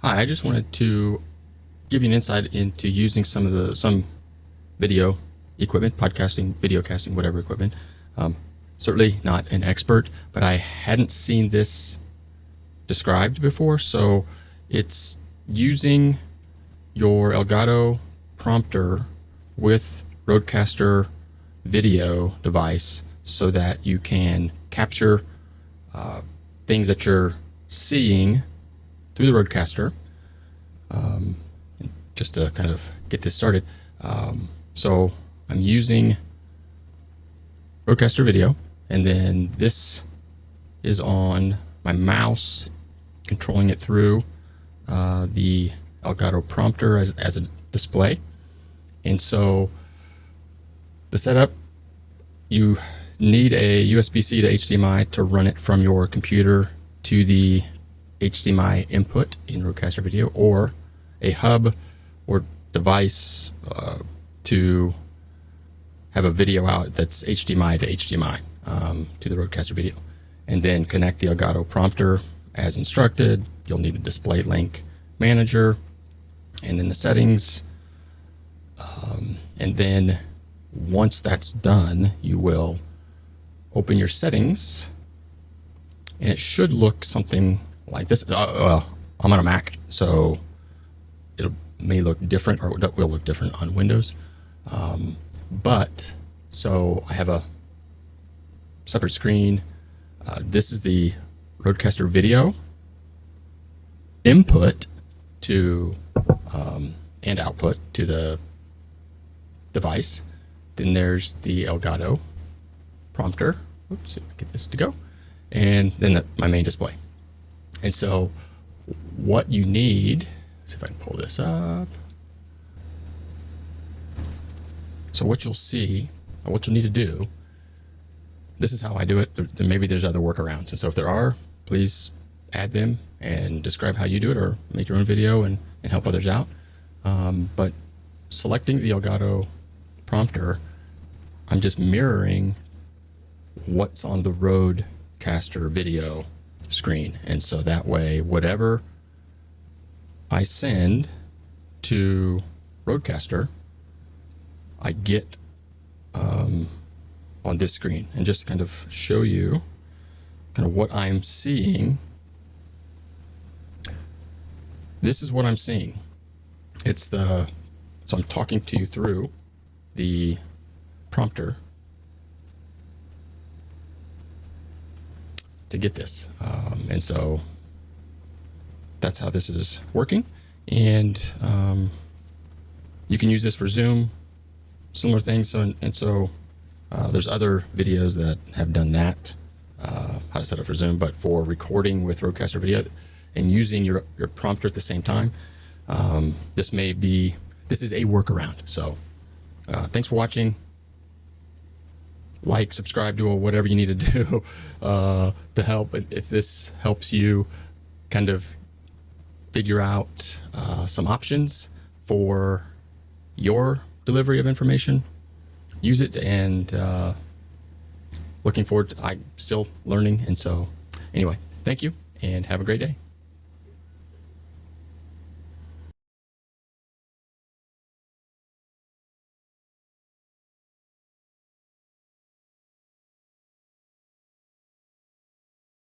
Hi, I just wanted to give you an insight into using some video equipment, podcasting, video casting, whatever equipment. Certainly not an expert, but I hadn't seen this described before. So it's using your Elgato Prompter with Rodecaster video device so that you can capture things that you're seeing through the Rodecaster. Just to kind of get this started. So I'm using Rodecaster video, and then this is on my mouse, controlling it through the Elgato Prompter as a display. And so the setup, you need a USB-C to HDMI to run it from your computer to the HDMI input in Rodecaster video, or a hub or device to have a video out that's HDMI to HDMI to the Rodecaster video, and then connect the Elgato Prompter as instructed. You'll need the display link manager, and then the settings, and then once that's done, you will open your settings, and it should look something like this. I'm on a Mac, so it may look different, or it will look different on Windows. But so I have a separate screen. This is the Rodecaster video input to and output to the device. Then there's the Elgato Prompter. Oops, get this to go. And then my main display. And so what you need, let's see if I can pull this up. So what you'll see, or what you'll need to do, this is how I do it. Maybe there's other workarounds. And so if there are, please add them and describe how you do it, or make your own video and help others out. But selecting the Elgato Prompter, I'm just mirroring what's on the Rodecaster video screen. And so that way, whatever I send to Rodecaster, I get on this screen. And just to kind of show you kind of what I'm seeing, this is what I'm seeing. So I'm talking to you through the prompter to get this. And so that's how this is working. And you can use this for Zoom, similar things. So there's other videos that have done that, how to set up for Zoom, but for recording with Rodecaster video and using your prompter at the same time, this is a workaround. So thanks for watching. Like, subscribe, do whatever you need to do to help. If this helps you kind of figure out some options for your delivery of information, use it. And looking forward to, I'm still learning. And so anyway, thank you and have a great day.